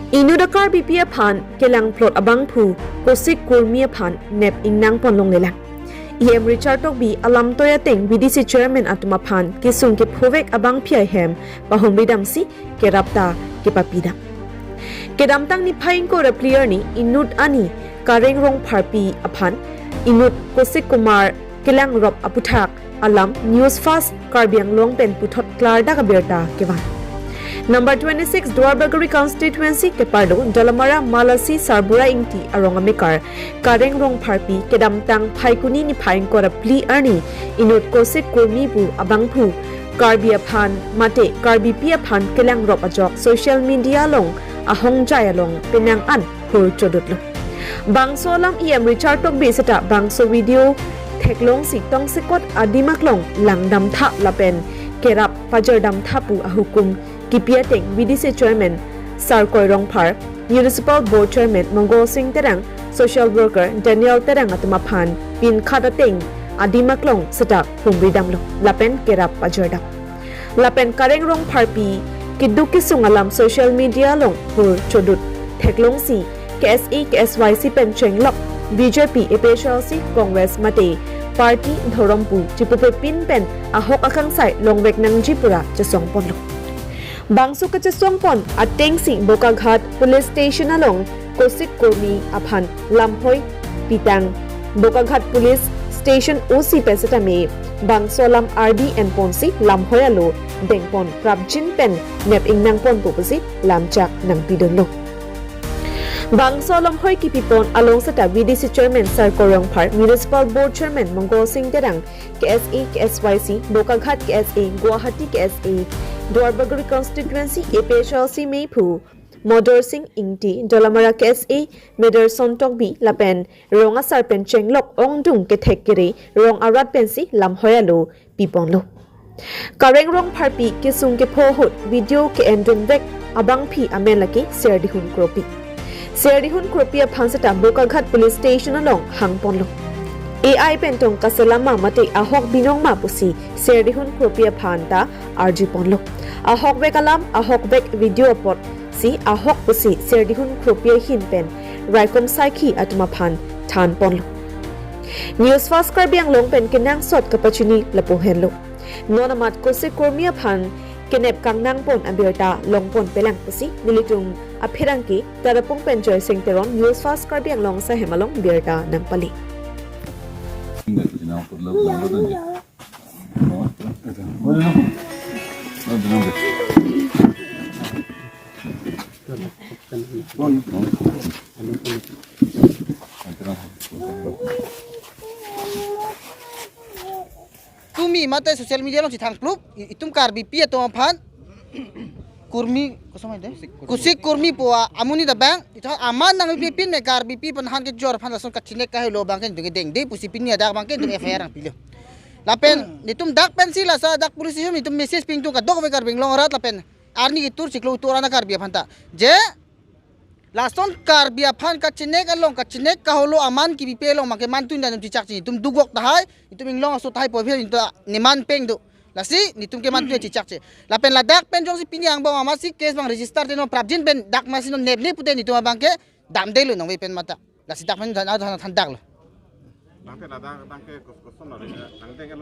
Inu da Karbi pi aphan kelang plot abang phu Kosik Kurmi aphan nep ingnang pon long lelang. Ihem Richard Tokbi alam toya teng BDC chairman atuma phan kisung ke phovek abang piai hem pahom bidam si ke rapta ke papidam. Kedam tang ni phain ko player ni inut ani kareng rong pharpi aphan inut Kosik Kumar kelang rop aputhak alam news fast Karbiang long pen puthot klar da kaberta kewan. Number 26 Dwarbergari constituency ke Pardo Dalamara Malasi Sarbura Ingti Aronga Mekar Kareng Rong Pharpi Kedam Tang Phaikuni ni Phain Kora Pli Arni Inut Kosik Kurmi Bu Abangphu Karbi aphan Mate Karbi pi aphan Kelang Rop Ajok social media long ahong jaya long Penang an Hur Chodut lo Bangso lam IM Richard Tokbi seta bangso video Theklong Siktong Sikot Adimak long Langdam Tha Lapen Kerap Pajar Dam Thapu Ahukum Kipia Teng BDC Chairman Sar Koirong Par Municipal Board Chairman Mongol Singh Terang Social Worker Daniel Terang atuma phan Pin Khada Teng Adimaklong Seta Humbridam lo Lapen Kerap Pajardam Lapen Kareng Rong Parpi Kiduki Sungalam Social Media long Hur Chodut Theklong Si KSE KSYC Pen Chenglok BJP APSLC Congress Mate Party Dhorompu Chipupe Pin Pen Ahok Akang Sai Longwek Nang Jipura Chasong Ponlo Bangsu Kacheson Pon at Tengsi Bokaghat Police Station along Kosik Kurmi Aphan Lamhoy Pitang Bokaghat Police Station OC Pesatame Bangsolam RD and Ponsi Lamhoy Alo Dengpon Prapjin Pen Nep Ingnang Pon Pupusi Lamchak Nang Pidonlo Bangsolam Hoy Kipipon along sa BDC Chairman Sar Koryong Park Municipal Board Chairman Mongol Singh Terang KSA KSYC Bokaghat KSA Guwahati KSA Dwarbergari Constituency APSLC Meipu Modor Singh Ingti Dolamara KSA Mederson Tokbi Lapen Ronga Sarpen Chenglok Ongdung Kethekiri Rong Arat Pensi Lamhoyalo Piponlo Kareng Rong Parpi Kisung ke Pohut Video ke Endun Dek Abang Pi Amen Laki Serdihun Kropi Serdihun Kropi Aphansata Bokaghat Police Station along Hangponlo AI Pentong Kasalama Mate Ahok Binong Mapusi Serdihun Kropi Aphanta RG Ponlo Ahok Bek Alam Ahok Bek Video Pot Si Ahok Pusi Serdihun Kropi Hinpen Raikom Saiki Atmaphan Tan Ponlo News Fast Karbiang Long Pen Kenang Sot Kapachuni Lapohenlo Nonamat Kosik Kurmi Aphan Kenep Kangnang Pon Abirta Long Pon Pelang Pusi Nilitung Apirangki Tarapong Penjoy Singteron News Fast Karbiang Long sa Hemalong Birta Nampali Tumi mata social media long cithang klub itum Karbi pi to aphan Kurmi kosong ide Kosik Kurmi poa amuni da bank ito aman nang pipin me Karbi pi panhan ke jor phan lason kachine ka helo bang ken deng de pusi pin da bang ken deng FIR ang pilo lapen nitum dak pen sila sa dak polisi nitum message ping tu ka dok ve Karbi long rat lapen arni ki tur siklo tur ana Karbi aphan ta je lason Karbi aphan kachine ka holo aman ki pi long make man tun dan cicak ci tum dugok dahai itum inglong so thai po phel into niman peng do lasi nitum ke mantu cicak ce lapen ladak pen jong si pinyang bang amasi case bang register teno prapjin pen dak masino nebne pute nitum bang ke dam delu nang pen mata lasi dak pen thandak lo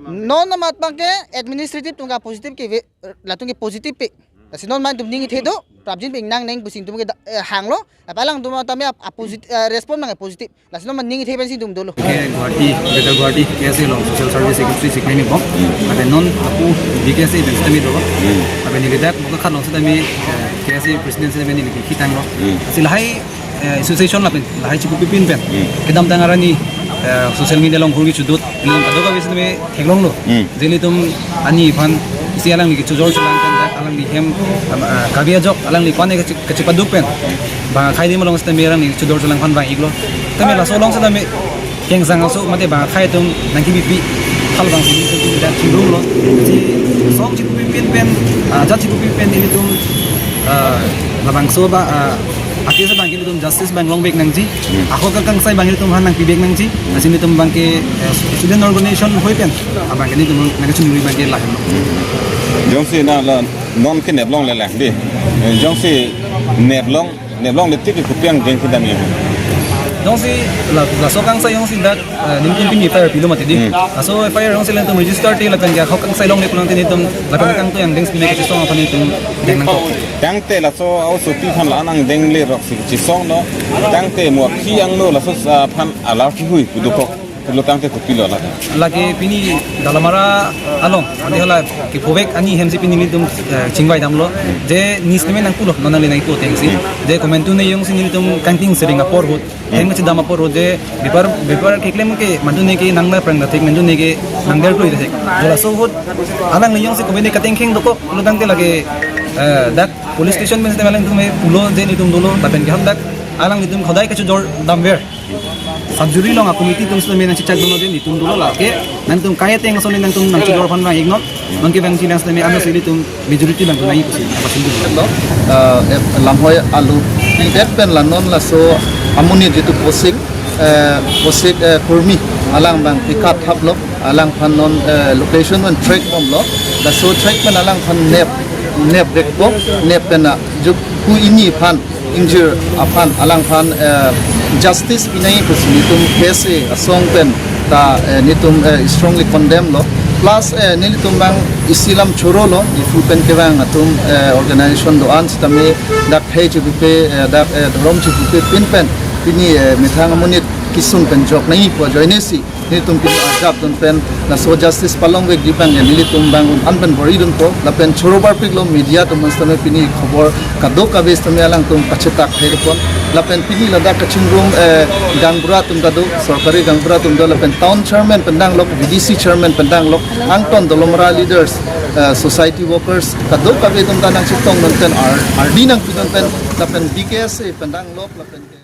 non mat bang ke administrative tungga positive ke latung ke positive pe lasi non man tum ningi thedo prapjin pe nang neng pusing tum ke hanglo apalang tum tame positive respond nang positive lasi non man ningi the pen si tum dolo Guwahati KSA long social service secretary sikni bom ade non apu DKSA bestami do abe ni gedak muka khan long sedami KSA president sedami ni kitang lo silahai association la pen lahai chipu pin pen kedam tangarani social media long hurgi chudut ilong kadoga besme theglong lo jeli tum ani phan isi alang ni chujor chulang kan alang ni hem kabia jok alang ni kone kachipaduk pen ba khaidi malong sedami rang ni chujor chulang phan ba iglo tame la solong sedami keng sang aso mate ba khai tum nangki bipi khal bang sini tum da chirung lo ji song chipu pin pen ja chipu pin ini tum labang so ba Aki sa bangkit tum justice bang long bek nangji ako kakang sai bangkit tum han nang pibek nangji asini tum bangke student organization hoipen abang kini tum nang chunuri bangke lah jong si na la non ke nep long le di jong si nep long ne long le tik ku piang deng ki dami donc si la so kang sa yung si dat nim tum pin fire pilo mati di so fire yung sila tum register ti la kan ga khok kang sa long ni pulang tin tum la kan kang tu yang deng spine kacheson aphan tum deng nang ko dang te la so au so ti phan la nang deng le rok si chi song no dang te mo khi ang no la so phan ala ki hui ku do ko lo tang te ku pilo la lagi pini dalamara along ade hola ki phobek ani hemsi pini ni tum chingwai damlo je nisme nang pulo nonale nai to tengsi je komentu ne yung sin tum kanting sering apor hot heng chi dama por je bipar ke klem ke mandu ne ke nang na prang na thek mandu ne ke nang der tu thek jola so hot alang ne yung si komene kateng kheng doko lo tang te lage dak police station men malang tum pulo je ni tum dolo tapen ke dak alang ni tum khodai ka chu jor damwer Sabjuri long aku miti tum sudah menang cicak dulu ni tum dulu lah ke nanti tum kaya teng so nang tum nang cicak pan bang ignot mungkin bang cilang sudah menang sini tum majority bang tu naik kusi apa sih dulu lamhoy alu dep pen lanon la so amuni jitu Kosik Kurmi alang bang pikat hap lo alang panon location one track pom lo la so track pen alang pan nep dek bo nep pen juk ku ini pan injure aphan alang pan justice pinai kusinitum case asong pen ta nitum strongly condemn lo plus nilitum bang isilam choro lo ifu pen ke bang atum organization do ans tame dak page pe dak rom chi pe pin pen pini mithang amunit kisun pen jok nai po joinesi nitum pin ajab ton pen na so justice palong wek dipang nilitum bang anpen bori dun po la pen choro bar piglo media to mastame pini khobor kadok ka bes tame alang tum kachetak pon lapen pini lada kaching room gangbura tum kadu sorkari gangbura tum do lapen town chairman pendang lok VDC chairman pendang lok angton dolomra leaders society workers kadu kabe tum tanang chitong nonten RD nang pidon pen lapen BKS pendang lok lapen